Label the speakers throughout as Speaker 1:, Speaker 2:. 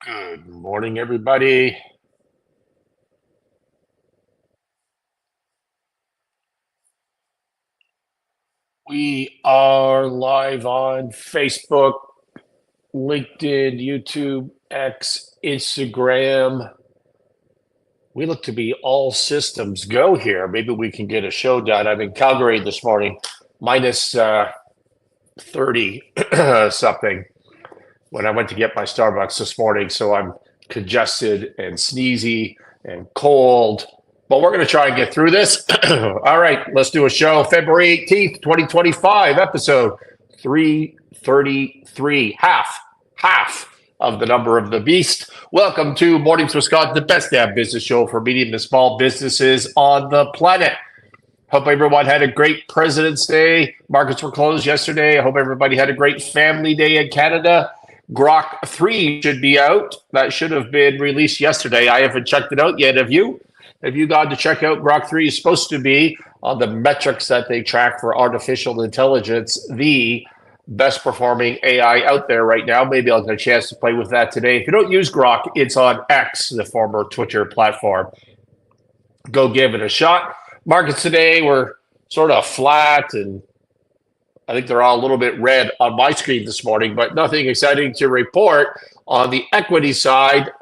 Speaker 1: Good morning, everybody. We are live on Facebook, LinkedIn, YouTube, X, Instagram. We look to be all systems go here. Maybe we can get a show done. I'm in Calgary this morning, minus 30 something when I went to get my Starbucks this morning. So I'm congested and sneezy and cold. But we're going to try and get through this. All right, let's do a show. February 18th, 2025, episode 333, half of the number of the beast. Welcome to Mornings Wisconsin, the best damn business show for medium to small businesses on the planet. Hope everyone had a great President's Day. Markets were closed yesterday. I hope everybody had a great Family Day in Canada. Grok 3 should be out. That should have been released yesterday. I haven't checked it out yet. Have you? Have you gone to check out Grok 3? Is supposed to be on the metrics that they track for artificial intelligence, the best performing AI out there right now. Maybe I'll get a chance to play with that today. If you don't use Grok, it's on X, the former Twitter platform. Go give it a shot. Markets today were sort of flat, and I think they're all a little bit red on my screen this morning, but nothing exciting to report. On the equity side,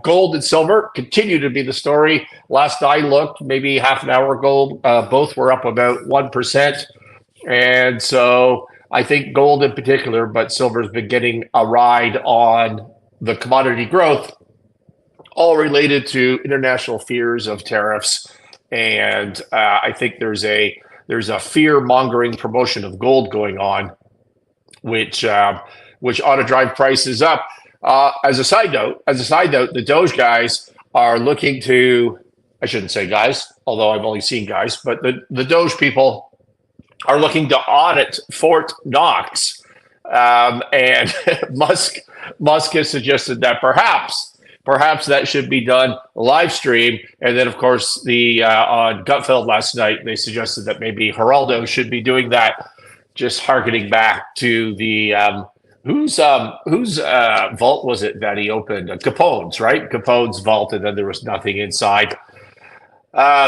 Speaker 1: gold and silver continue to be the story. Last I looked, maybe half an hour ago, both were up about 1%. And so I think gold in particular, but silver's been getting a ride on the commodity growth, all related to international fears of tariffs. And I think there's a fear-mongering promotion of gold going on, which ought to drive prices up. As a side note, the Doge guys are looking to, I shouldn't say guys, although I've only seen guys, but the Doge people are looking to audit Fort Knox. And Musk has suggested that perhaps that should be done live stream. And then, of course, on Gutfeld last night, they suggested that maybe Geraldo should be doing that, just harkening back to the whose vault was it that he opened? Capone's, right? Capone's vault, and then there was nothing inside.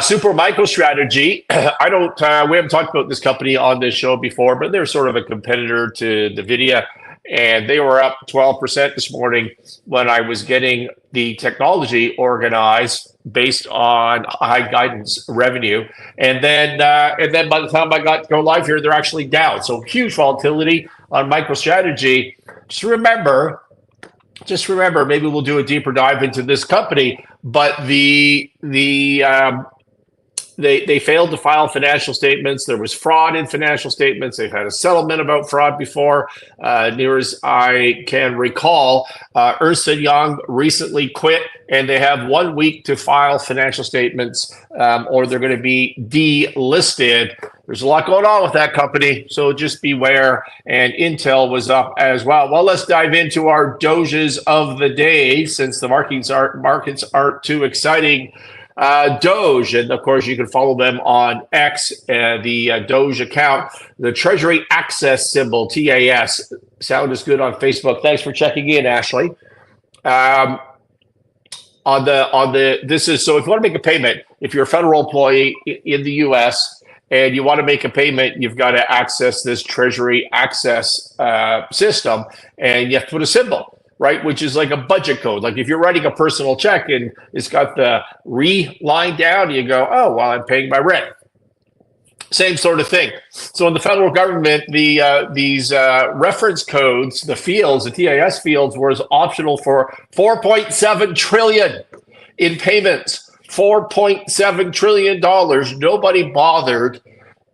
Speaker 1: Super MicroStrategy. We haven't talked about this company on this show before, but they're sort of a competitor to NVIDIA. And they were up 12% this morning when I was getting the technology organized based on high guidance revenue. And then by the time I got to go live here, they're actually down. So huge volatility on MicroStrategy. Just remember, maybe we'll do a deeper dive into this company, but they failed to file financial statements. There was fraud in financial statements. They've had a settlement about fraud before, near as I can recall. Ernst & Young recently quit, and they have 1 week to file financial statements, or they're going to be delisted. There's a lot going on with that company, so just beware. And Intel was up as well. Well, let's dive into our Doges of the day, since the markets aren't too exciting. Doge, and of course you can follow them on X, the Doge account, the Treasury Access symbol, TAS. Sound is good on Facebook. Thanks for checking in, Ashley. So if you want to make a payment, if you're a federal employee in the US and you want to make a payment, you've got to access this Treasury Access system, and you have to put a symbol, right? Which is like a budget code. Like if you're writing a personal check and it's got the line down, you go, oh, well, I'm paying my rent. Same sort of thing. So in the federal government, these reference codes, the fields, the TAS fields, was optional for $4.7 trillion in payments. $4.7 trillion. Nobody bothered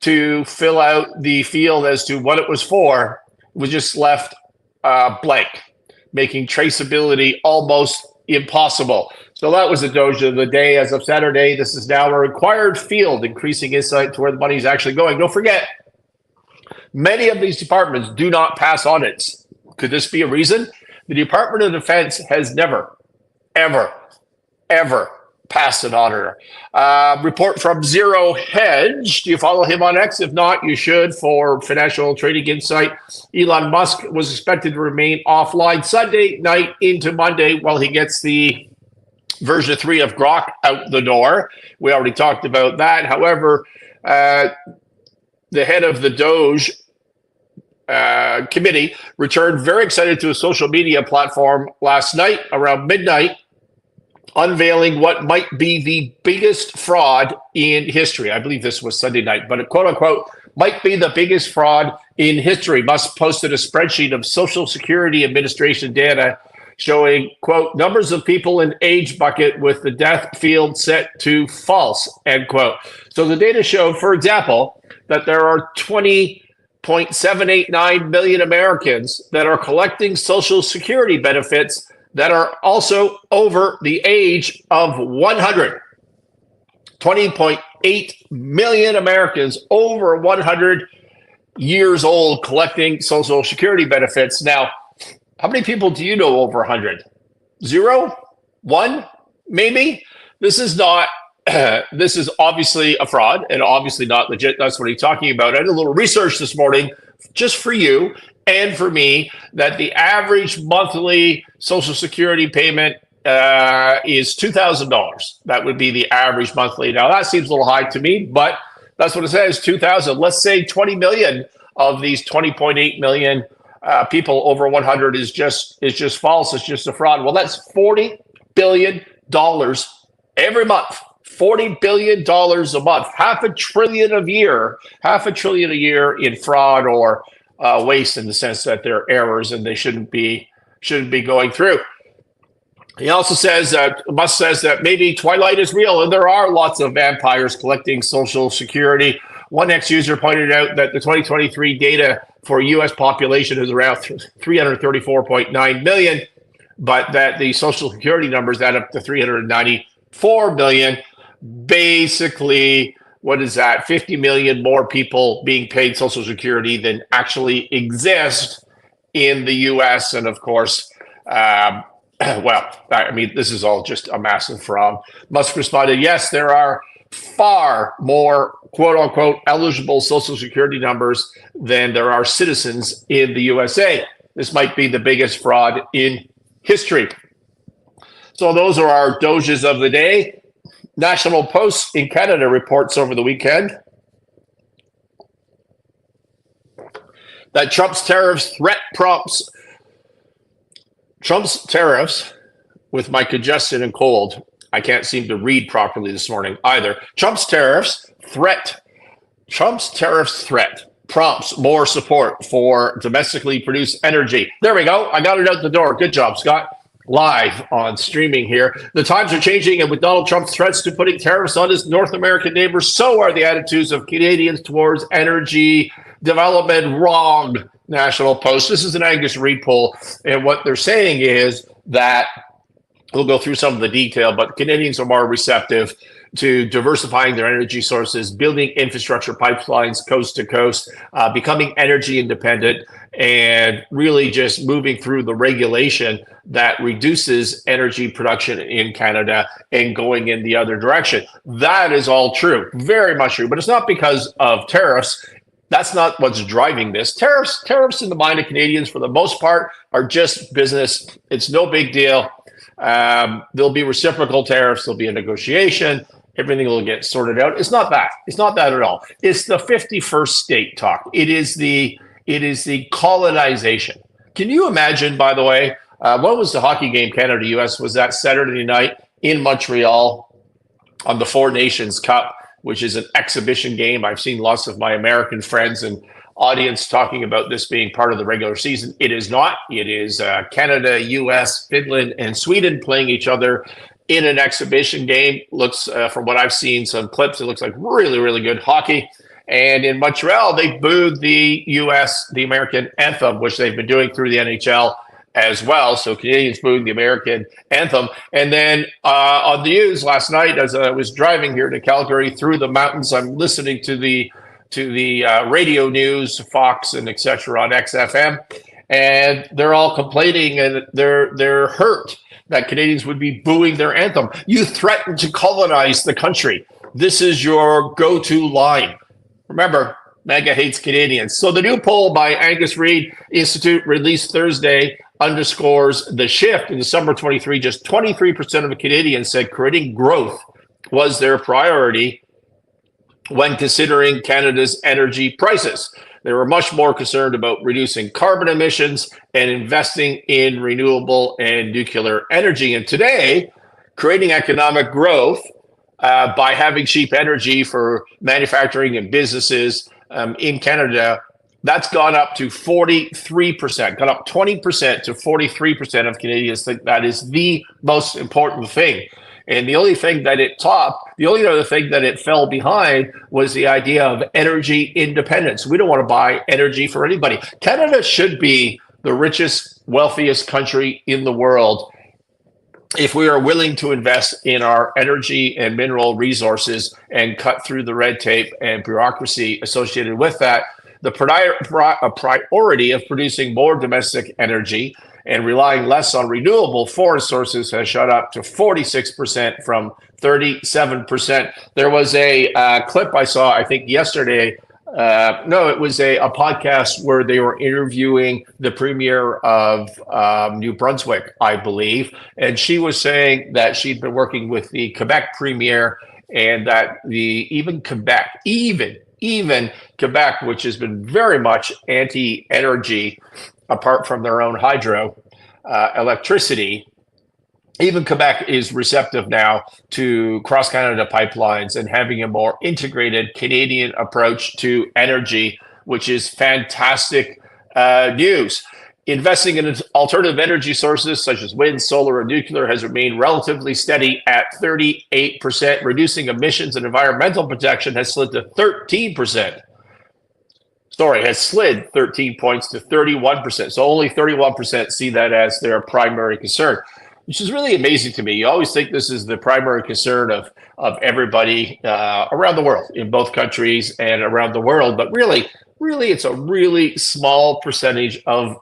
Speaker 1: to fill out the field as to what it was for. It was just left blank, making traceability almost impossible. So that was the Doge of the day. As of Saturday, this is now a required field, increasing insight to where the money is actually going. Don't forget, many of these departments do not pass audits. Could this be a reason? The Department of Defense has never, ever pass it on her. Report from Zero Hedge. Do you follow him on X? If not, you should for financial trading insight. Elon Musk was expected to remain offline Sunday night into Monday while he gets the version 3 of Grok out the door. We already talked about that. However, the head of the Doge committee returned very excited to a social media platform last night around midnight, unveiling what might be the biggest fraud in history. I believe this was Sunday night, but quote unquote, might be the biggest fraud in history. Musk posted a spreadsheet of Social Security Administration data showing, quote, numbers of people in age bucket with the death field set to false, end quote. So the data showed, for example, that there are 20.789 million Americans that are collecting Social Security benefits that are also over the age of 100. 20.8 million Americans over 100 years old collecting Social Security benefits. Now, how many people do you know over 100? 0? 1? Maybe? This is not, this is obviously a fraud and obviously not legit. That's what he's talking about. I did a little research this morning just for you and for me that the average monthly Social Security payment is $2,000. That would be the average monthly. Now, that seems a little high to me, but that's what it says, 2,000. Let's say 20 million of these 20.8 million people over 100 is just false. It's just a fraud. Well, that's $40 billion every month. $40 billion a month, half a trillion a year in fraud or waste, in the sense that they're errors and they shouldn't be going through. He also says that Musk says that maybe Twilight is real, and there are lots of vampires collecting Social Security. One ex-user pointed out that the 2023 data for U.S. population is around 334.9 million, but that the Social Security numbers add up to 394 million. Basically, what is that? 50 million more people being paid Social Security than actually exist in the U.S. And of course, well, I mean, this is all just a massive fraud. Musk responded, yes, there are far more quote unquote eligible Social Security numbers than there are citizens in the USA. This might be the biggest fraud in history. So those are our Doges of the day. National Post in Canada reports over the weekend that Trump's tariffs with my congestion and cold. I can't seem to read properly this morning either. Trump's tariffs threat prompts more support for domestically produced energy. There we go. I got it out the door. Good job, Scott. Live on streaming here. The times are changing, and with Donald Trump's threats to putting tariffs on his North American neighbors, so are the attitudes of Canadians towards energy development. Wrong, National Post. This is an Angus Reid poll, and what they're saying is that we'll go through some of the detail, but Canadians are more receptive to diversifying their energy sources, building infrastructure pipelines coast to coast, becoming energy independent, and really just moving through the regulation that reduces energy production in Canada and going in the other direction. That is all true, very much true, but it's not because of tariffs. That's not what's driving this. Tariffs in the mind of Canadians, for the most part, are just business. It's no big deal. There'll be reciprocal tariffs. There'll be a negotiation. Everything will get sorted out. It's not that. It's not that at all. It's the 51st state talk. It is the colonization. Can you imagine, by the way, when was the hockey game Canada-US? Was that Saturday night in Montreal on the Four Nations Cup, which is an exhibition game. I've seen lots of my American friends and audience talking about this being part of the regular season. It is not. It is Canada, US, Finland, and Sweden playing each other in an exhibition game. Looks, from what I've seen, some clips, it looks like really, really good hockey. And in Montreal, they booed the American anthem, which they've been doing through the NHL as well. So Canadians booed the American anthem. And then on the news last night, as I was driving here to Calgary through the mountains, I'm listening to the radio news, Fox and etc. on XFM. and they're all complaining and they're hurt that Canadians would be booing their anthem. You threatened to colonize the country. This is your go-to line. Remember, MAGA hates Canadians. So the new poll by Angus Reid Institute released Thursday underscores the shift. In December 23, just 23% of Canadians said creating growth was their priority when considering Canada's energy prices. They were much more concerned about reducing carbon emissions and investing in renewable and nuclear energy. And today, creating economic growth by having cheap energy for manufacturing and businesses in Canada, that's gone up to 43%, gone up 20% to 43% of Canadians think that is the most important thing. And the only thing that it topped, the only other thing that it fell behind was the idea of energy independence. We don't want to buy energy for anybody. Canada should be the richest, wealthiest country in the world if we are willing to invest in our energy and mineral resources and cut through the red tape and bureaucracy associated with that. The priority of producing more domestic energy and relying less on renewable foreign sources has shot up to 46% from 37%. There was a clip I saw, I think yesterday. It was a podcast where they were interviewing the premier of New Brunswick, I believe. And she was saying that she'd been working with the Quebec premier and that even Quebec, which has been very much anti-energy, apart from their own hydro electricity, even Quebec is receptive now to cross-Canada pipelines and having a more integrated Canadian approach to energy, which is fantastic news. Investing in alternative energy sources such as wind, solar, and nuclear has remained relatively steady at 38%. Reducing emissions and environmental protection has slid to 13%. Has slid 13 points to 31%. So only 31% see that as their primary concern, which is really amazing to me. You always think this is the primary concern of everybody around the world, in both countries and around the world. But really, it's a really small percentage of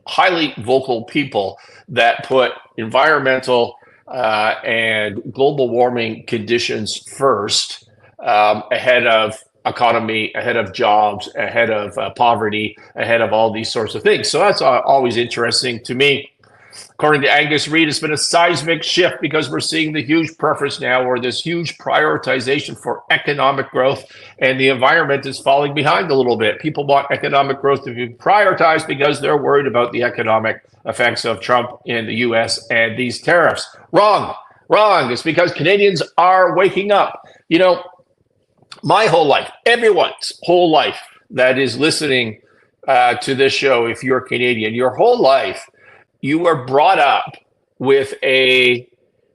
Speaker 1: highly vocal people that put environmental and global warming conditions first, ahead of economy, ahead of jobs, ahead of poverty, ahead of all these sorts of things. So that's always interesting to me. According to Angus Reid, it's been a seismic shift because we're seeing the huge preference now, or this huge prioritization for economic growth, and the environment is falling behind a little bit. People want economic growth to be prioritized because they're worried about the economic effects of Trump in the US and these tariffs. Wrong. It's because Canadians are waking up. You know, my whole life, everyone's whole life that is listening to this show, if you're Canadian, your whole life, you were brought up with a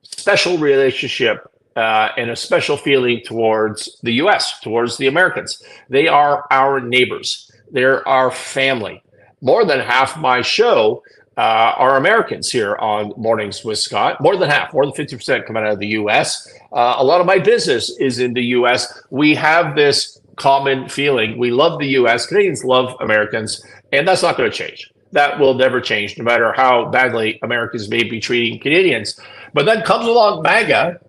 Speaker 1: special relationship and a special feeling towards the US, towards the Americans. They are our neighbors. They're our family. More than half my show are Americans here on Mornings with Scott. More than half, more than 50% come out of the US. A lot of my business is in the US. We have this common feeling. We love the US. Canadians love Americans, and that's not going to change. That will never change, no matter how badly Americans may be treating Canadians. But then comes along MAGA,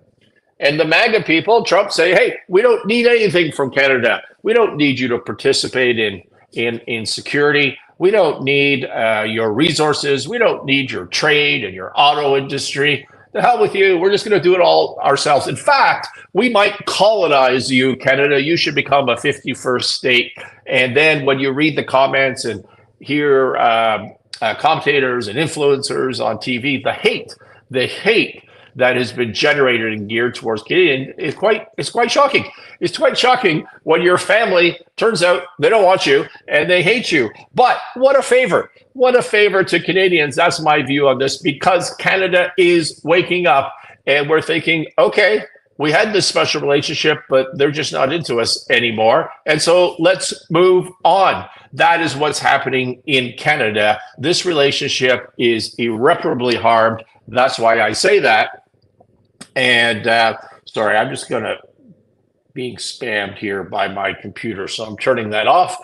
Speaker 1: and the MAGA people, Trump, say, hey, we don't need anything from Canada. We don't need you to participate in security. We don't need your resources. We don't need your trade and your auto industry. The hell with you. We're just going to do it all ourselves. In fact, we might colonize you, Canada. You should become a 51st state. And then when you read the comments and hear commentators and influencers on TV, the hate that has been generated and geared towards Canadian is quite shocking. It's quite shocking when your family turns out they don't want you and they hate you. But what a favor to Canadians. That's my view on this, because Canada is waking up and we're thinking, okay, we had this special relationship, but they're just not into us anymore. And so let's move on. That is what's happening in Canada. This relationship is irreparably harmed. That's why I say that. And sorry, I'm just being spammed here by my computer, so I'm turning that off.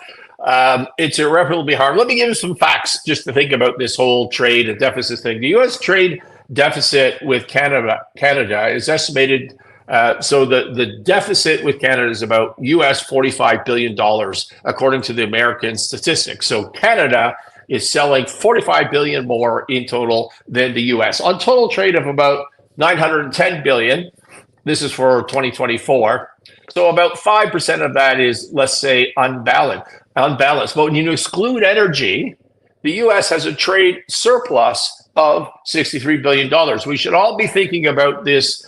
Speaker 1: It's irreparably harmed. Let me give you some facts just to think about this whole trade and deficit thing. The U.S. trade deficit with Canada is estimated. So the deficit with Canada is about US $45 billion, according to the American statistics. So Canada is selling 45 billion more in total than the US on total trade of about 910 billion. This is for 2024. So about 5% of that is, let's say, unbalanced. But when you exclude energy, the US has a trade surplus of $63 billion. We should all be thinking about this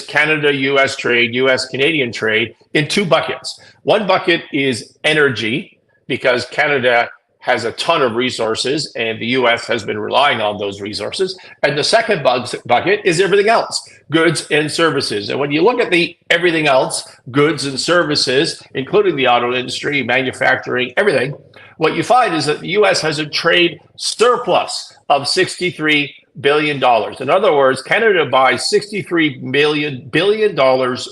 Speaker 1: Canada-US trade, US-Canadian trade in two buckets. One bucket is energy, because Canada has a ton of resources and the US has been relying on those resources. And the second bucket is everything else, goods and services. And when you look at the everything else, goods and services, including the auto industry, manufacturing, everything, what you find is that the US has a trade surplus of $63 billion. In other words, Canada buys $63 billion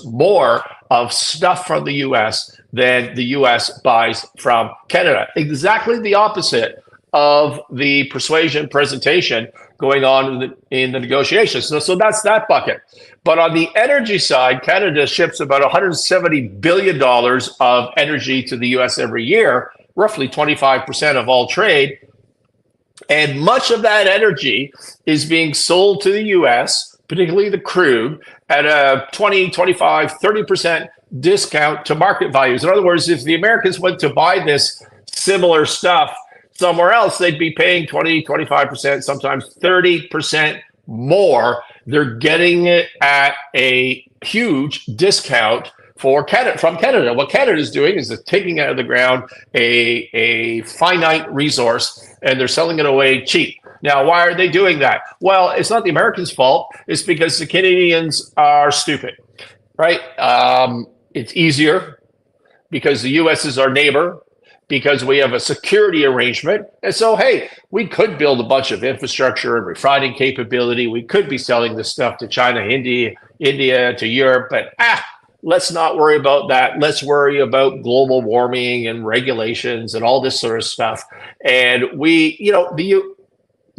Speaker 1: more of stuff from the US than the US buys from Canada. Exactly the opposite of the persuasion presentation going on in the negotiations. So that's that bucket. But on the energy side, Canada ships about $170 billion of energy to the US every year, roughly 25% of all trade. And much of that energy is being sold to the US, particularly the crude, at a 20, 25, 30% discount to market values. In other words, if the Americans went to buy this similar stuff somewhere else, they'd be paying 20, 25%, sometimes 30% more. They're getting it at a huge discount from Canada. What Canada is doing is they're taking out of the ground a finite resource and they're selling it away cheap. Now, why are they doing that? Well, it's not the Americans' fault. It's because the Canadians are stupid, right? It's easier because the U.S. is our neighbor, because we have a security arrangement. And so, hey, we could build a bunch of infrastructure and refining capability. We could be selling this stuff to China, India, to Europe, but let's not worry about that. Let's worry about global warming and regulations and all this sort of stuff. And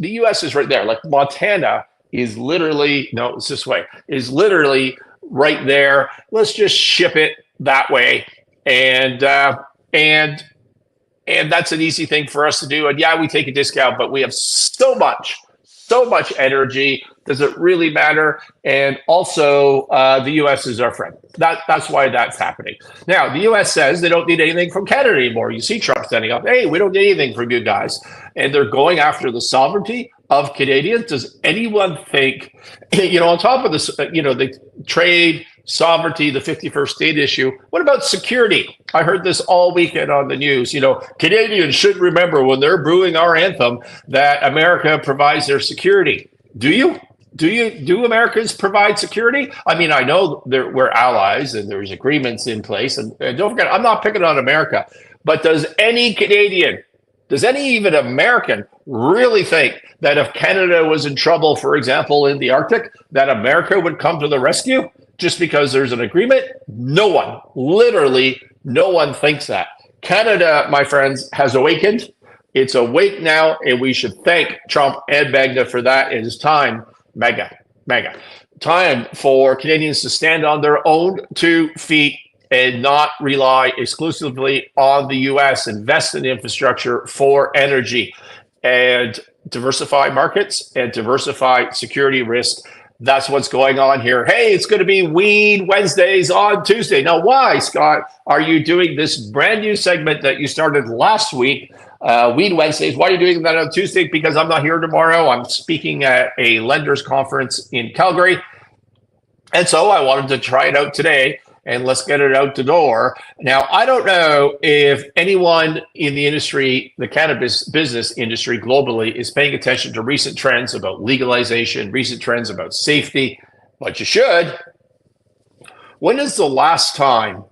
Speaker 1: the U.S. is right there. Like Montana is literally, no, it's this way, is literally right there. Let's just ship it that way. And that's an easy thing for us to do. And yeah, we take a discount, but we have so much energy. Does it really matter? And also, the U.S. is our friend. That's why that's happening. Now, the U.S. says they don't need anything from Canada anymore. You see Trump standing up, hey, we don't need anything from you guys. And they're going after the sovereignty of Canadians. Does anyone think, on top of this, the trade, sovereignty, the 51st state issue, what about security? I heard this all weekend on the news. Canadians should remember when they're brewing our anthem that America provides their security. Do you? Do Americans provide security? I mean, I know we're allies and there's agreements in place. And don't forget, I'm not picking on America, but does any Canadian, does any even American really think that if Canada was in trouble, for example, in the Arctic, that America would come to the rescue just because there's an agreement? No one, literally no one thinks that. Canada, my friends, has awakened. It's awake now, and we should thank Trump and MAGA for that. It is time. MAGA. Time for Canadians to stand on their own 2 feet and not rely exclusively on the U.S., invest in infrastructure for energy and diversify markets and diversify security risk. That's what's going on here. Hey, it's going to be Weed Wednesdays on Tuesday. Now, why, Scott, are you doing this brand new segment that you started last week, Weed Wednesdays? Why are you doing that on Tuesday? Because I'm not here tomorrow. I'm speaking at a lenders conference in Calgary. And so I wanted to try it out today, and let's get it out the door. Now, I don't know if anyone in the industry, the cannabis business industry globally, is paying attention to recent trends about legalization, recent trends about safety, but you should. When is the last time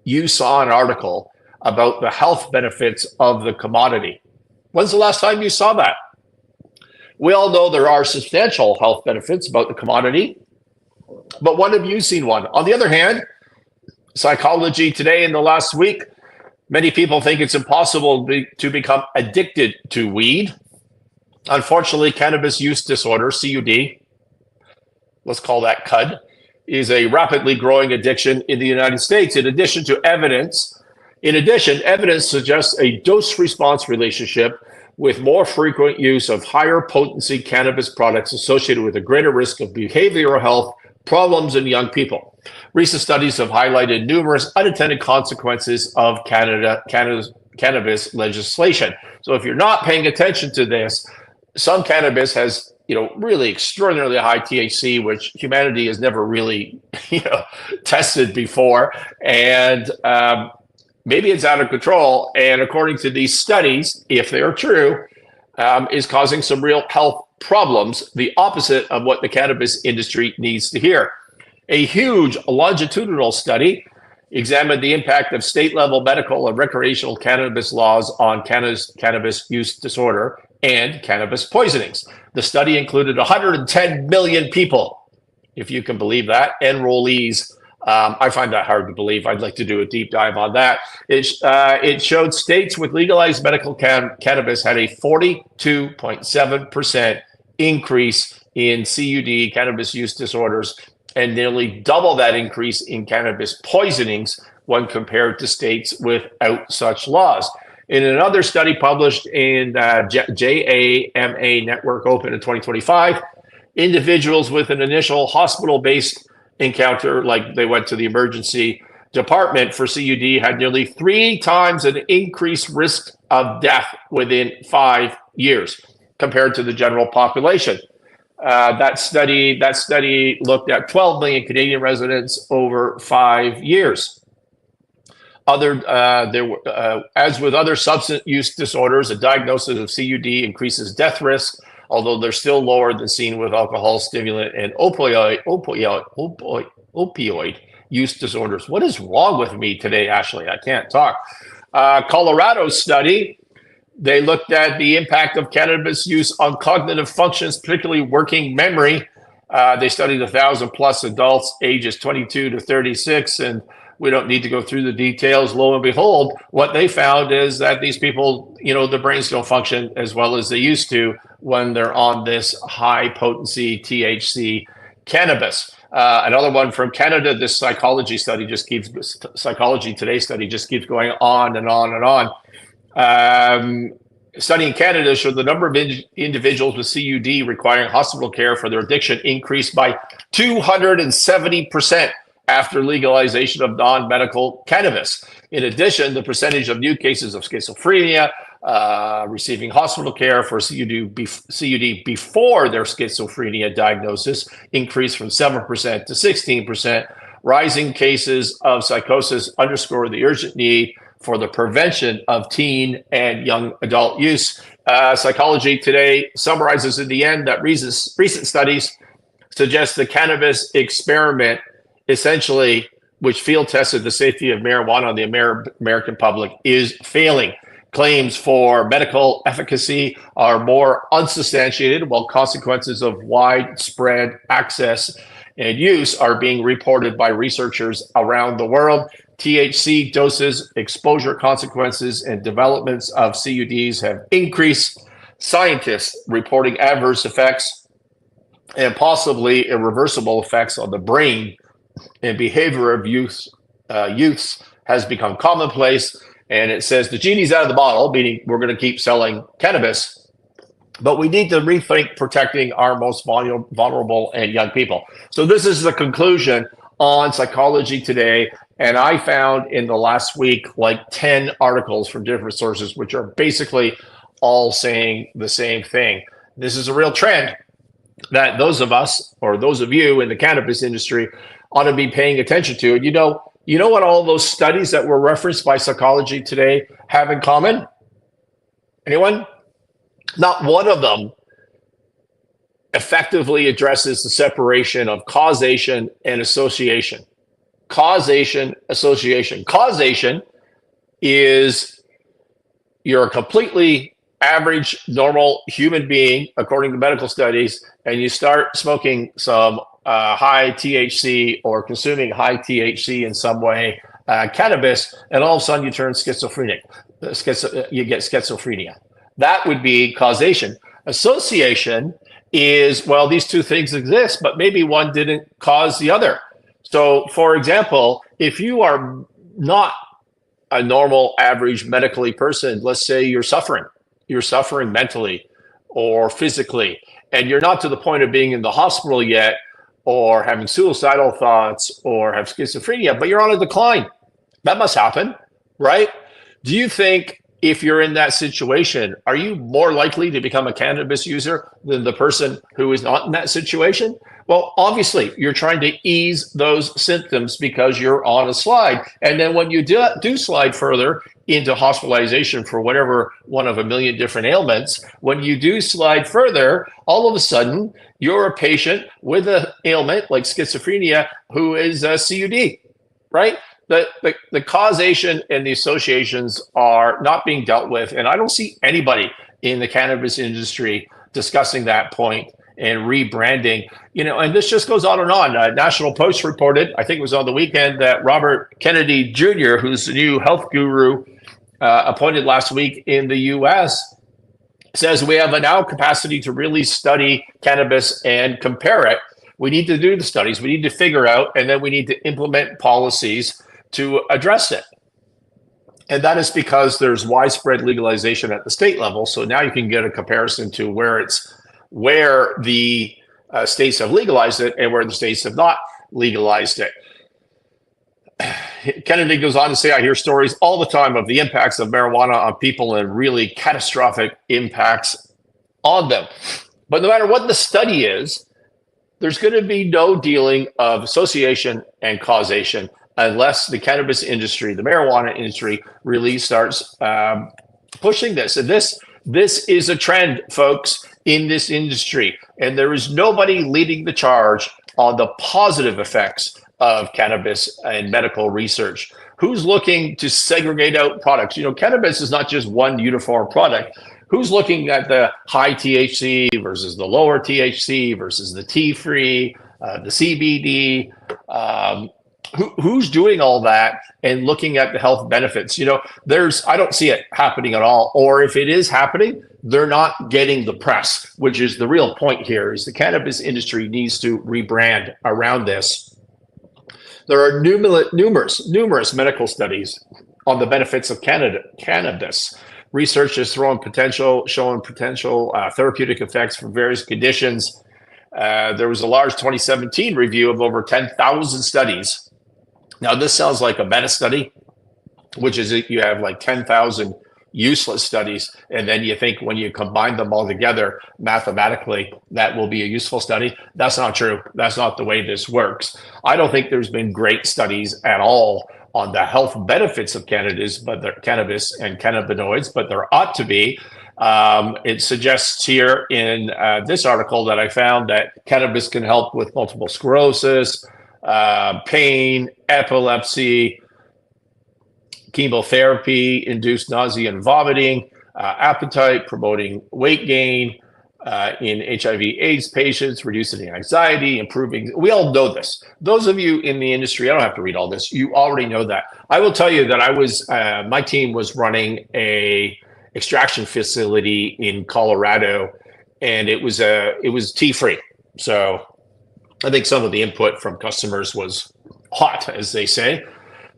Speaker 1: you saw an article about the health benefits of the commodity? When's the last time you saw that? We all know there are substantial health benefits about the commodity, but when have you seen one? On the other hand, Psychology Today in the last week Many people think it's impossible to become addicted to weed. Unfortunately, cannabis use disorder, CUD, let's call that CUD, is a rapidly growing addiction in the United States. In addition, evidence suggests a dose-response relationship with more frequent use of higher potency cannabis products associated with a greater risk of behavioral health problems in young people. Recent studies have highlighted numerous unintended consequences of cannabis legislation. So if you're not paying attention to this, some cannabis has, really extraordinarily high THC, which humanity has never really, tested before. And maybe it's out of control. And according to these studies, if they are true, is causing some real health problems, the opposite of what the cannabis industry needs to hear. A huge longitudinal study examined the impact of state-level medical and recreational cannabis laws on cannabis use disorder and cannabis poisonings. The study included 110 million people, if you can believe that, enrollees. I find that hard to believe. I'd like to do a deep dive on that. It showed states with legalized medical cannabis had a 42.7% increase in CUD, cannabis use disorders, and nearly double that increase in cannabis poisonings when compared to states without such laws. In another study published in JAMA Network Open in 2025, individuals with an initial hospital-based encounter, like they went to the emergency department for CUD, had nearly 3 times an increased risk of death within 5 years compared to the general population. That study looked at 12 million Canadian residents over 5 years. As with other substance use disorders, a diagnosis of CUD increases death risk, although they're still lower than seen with alcohol, stimulant, and opioid use disorders. What is wrong with me today, Ashley? I can't talk. Colorado study, they looked at the impact of cannabis use on cognitive functions, particularly working memory. They studied 1,000 plus adults ages 22 to 36, and we don't need to go through the details. Lo and behold, what they found is that these people, the brains don't function as well as they used to when they're on this high potency THC cannabis. Another one from Canada, this Psychology Today study just keeps going on and on and on. Study in Canada showed the number of individuals with CUD requiring hospital care for their addiction increased by 270% after legalization of non-medical cannabis. In addition, the percentage of new cases of schizophrenia receiving hospital care for CUD before their schizophrenia diagnosis increased from 7% to 16%. Rising cases of psychosis underscore the urgent need for the prevention of teen and young adult use. Psychology Today summarizes in the end that recent studies suggest the cannabis experiment, essentially, which field tested the safety of marijuana on the American public, is failing. Claims for medical efficacy are more unsubstantiated, while consequences of widespread access and use are being reported by researchers around the world. THC doses, exposure consequences, and developments of CUDs have increased. Scientists reporting adverse effects and possibly irreversible effects on the brain and behavior of youths has become commonplace. And it says the genie's out of the bottle, meaning we're going to keep selling cannabis, but we need to rethink protecting our most vulnerable and young people. So this is the conclusion on Psychology Today. And I found in the last week like 10 articles from different sources, which are basically all saying the same thing. This is a real trend that those of us, or those of you in the cannabis industry, ought to be paying attention to. And you know what all those studies that were referenced by Psychology Today have in common? Anyone? Not one of them effectively addresses the separation of causation and association. Causation, association. Causation is you're a completely average, normal human being, according to medical studies, and you start smoking some high THC or consuming high THC in some way, cannabis, and all of a sudden you turn schizophrenic. You get schizophrenia. That would be causation. Association is, well, these two things exist, but maybe one didn't cause the other. So, for example, if you are not a normal, average medically person, let's say you're suffering mentally or physically, and you're not to the point of being in the hospital yet, or having suicidal thoughts, or have schizophrenia, but you're on a decline. That must happen, right? Do you think if you're in that situation, are you more likely to become a cannabis user than the person who is not in that situation? Well, obviously, you're trying to ease those symptoms because you're on a slide. And then when you do slide further into hospitalization for whatever one of a million different ailments, when you do slide further, all of a sudden, you're a patient with an ailment like schizophrenia who is a CUD, right? The causation and the associations are not being dealt with. And I don't see anybody in the cannabis industry discussing that point and rebranding, and this just goes on and on. National Post reported, I think it was on the weekend, that Robert Kennedy Jr., who's the new health guru appointed last week in the US, says we have a now capacity to really study cannabis and compare it. We need to do the studies, we need to figure out, and then we need to implement policies to address it. And that is because there's widespread legalization at the state level. So now you can get a comparison to where the states have legalized it and where the states have not legalized it. Kennedy goes on to say, I hear stories all the time of the impacts of marijuana on people and really catastrophic impacts on them. But no matter what the study is, there's going to be no dealing of association and causation unless the cannabis industry, the marijuana industry, really starts pushing this. And this is a trend, folks, in this industry. And there is nobody leading the charge on the positive effects of cannabis and medical research. Who's looking to segregate out products? Cannabis is not just one uniform product. Who's looking at the high THC versus the lower THC versus the T-free, the CBD? Who's doing all that and looking at the health benefits? I don't see it happening at all. Or if it is happening, they're not getting the press, which is the real point here, is the cannabis industry needs to rebrand around this. There are numerous medical studies on the benefits of cannabis. Research is showing potential therapeutic effects for various conditions. There was a large 2017 review of over 10,000 studies. Now, this sounds like a meta study, which is you have like 10,000 useless studies, and then you think when you combine them all together mathematically, that will be a useful study. That's not true. That's not the way this works. I don't think there's been great studies at all on the health benefits of cannabis and cannabinoids, but there ought to be. It suggests here in this article that I found that cannabis can help with multiple sclerosis, pain, epilepsy, chemotherapy, induced nausea and vomiting, appetite, promoting weight gain in HIV/AIDS patients, reducing anxiety, improving. We all know this. Those of you in the industry, I don't have to read all this. You already know that. I will tell you that my team was running a extraction facility in Colorado, and it was tea-free. So I think some of the input from customers was hot, as they say.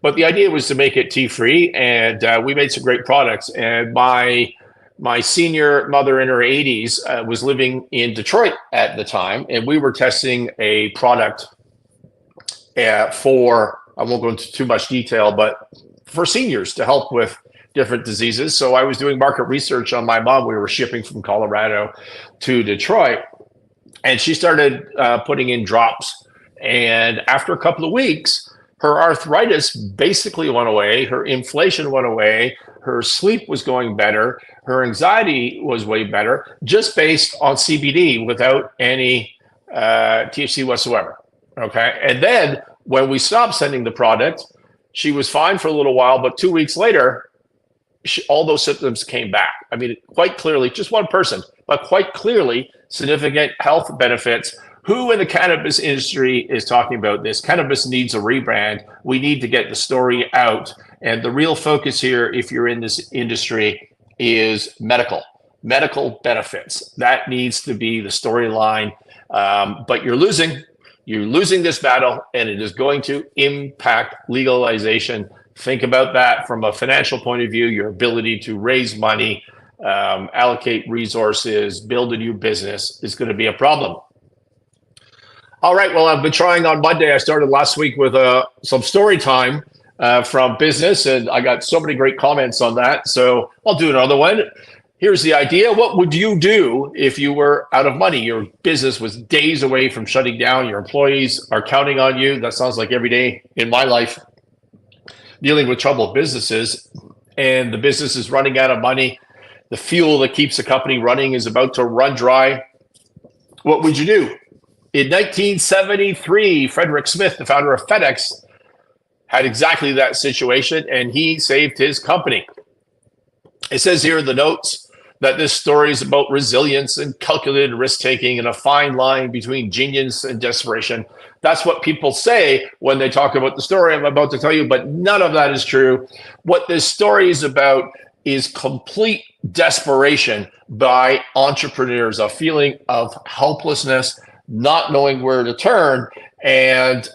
Speaker 1: But the idea was to make it tea-free, and we made some great products. And my senior mother in her 80s was living in Detroit at the time, and we were testing a product for, I won't go into too much detail, but for seniors to help with different diseases. So I was doing market research on my mom. We were shipping from Colorado to Detroit, and she started putting in drops. And after a couple of weeks, her arthritis basically went away. Her inflation went away. Her sleep was going better. Her anxiety was way better, just based on CBD without any THC whatsoever. Okay. And then when we stopped sending the product, she was fine for a little while, but 2 weeks later, all those symptoms came back. I mean, quite clearly, just one person, but quite clearly, significant health benefits Who in the cannabis industry is talking about this? Cannabis needs a rebrand. We need to get the story out. And the real focus here, if you're in this industry, is medical benefits. That needs to be the storyline. But you're losing this battle, and it is going to impact legalization. Think about that from a financial point of view, your ability to raise money, allocate resources, build a new business is going to be a problem. All right, well, I've been trying on Monday. I started last week with some story time from business, and I got so many great comments on that. So I'll do another one. Here's the idea. What would you do if you were out of money? Your business was days away from shutting down. Your employees are counting on you. That sounds like every day in my life, dealing with troubled businesses, and the business is running out of money. The fuel that keeps the company running is about to run dry. What would you do? In 1973, Frederick Smith, the founder of FedEx, had exactly that situation, and he saved his company. It says here in the notes that this story is about resilience and calculated risk-taking and a fine line between genius and desperation. That's what people say when they talk about the story I'm about to tell you, but none of that is true. What this story is about is complete desperation by entrepreneurs, a feeling of helplessness, not knowing where to turn, and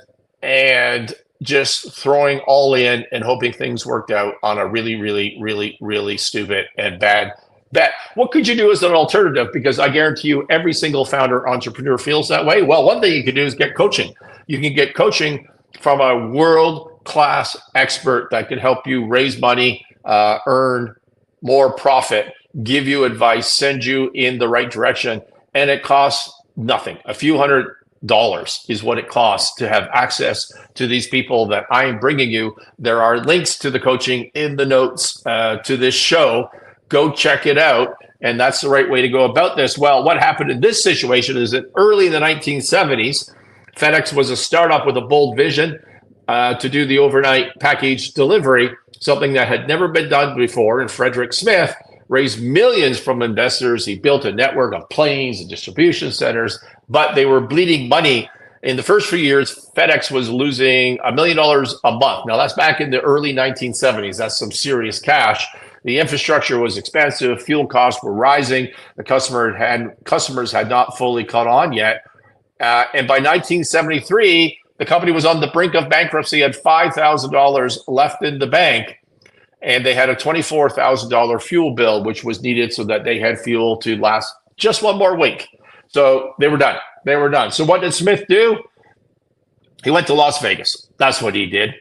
Speaker 1: just throwing all in and hoping things worked out on a really, really, really, really stupid and bad bet. What could you do as an alternative? Because I guarantee you every single founder entrepreneur feels that way. Well, one thing you can do is get coaching. You can get coaching from a world-class expert that can help you raise money, earn more profit, give you advice, send you in the right direction. And it costs nothing. A few $100 is what it costs to have access to these people that I am bringing you. There are links to the coaching in the notes to this show. Go check it out. And that's the right way to go about this. Well, what happened in this situation is that early in the 1970s, FedEx was a startup with a bold vision to do the overnight package delivery, something that had never been done before. And Frederick Smith raised millions from investors. He built a network of planes and distribution centers, but they were bleeding money. In the first few years, FedEx was losing $1 million a month. Now, that's back in the early 1970s. That's some serious cash. The infrastructure was expensive. Fuel costs were rising. The customers had not fully caught on yet. And by 1973, the company was on the brink of bankruptcy, had $5,000 left in the bank. And they had a $24,000 fuel bill, which was needed so that they had fuel to last just one more week. So they were done. They were done. So what did Smith do? He went to Las Vegas. That's what he did.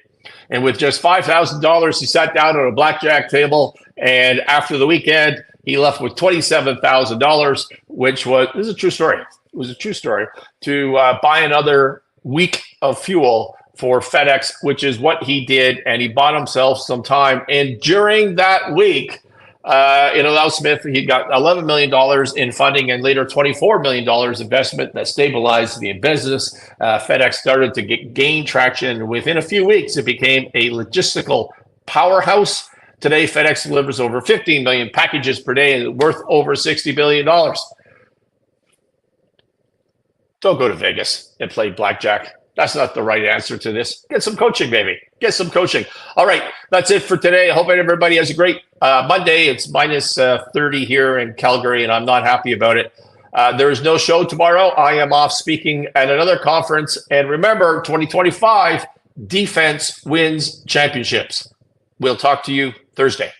Speaker 1: And with just $5,000, he sat down at a blackjack table. And after the weekend, he left with $27,000, which was, this is a true story. It was a true story, to buy another week of fuel for FedEx, which is what he did, and he bought himself some time. And during that week, it allowed Smith, he got $11 million in funding and later $24 million investment that stabilized the business. FedEx started to gain traction. Within a few weeks, it became a logistical powerhouse. Today, FedEx delivers over 15 million packages per day and worth over $60 billion. Don't go to Vegas and play blackjack. That's not the right answer to this. Get some coaching, baby. Get some coaching. All right, that's it for today. I hope everybody has a great Monday. It's minus 30 here in Calgary, and I'm not happy about it. There is no show tomorrow. I am off speaking at another conference. And remember, 2025, defense wins championships. We'll talk to you Thursday.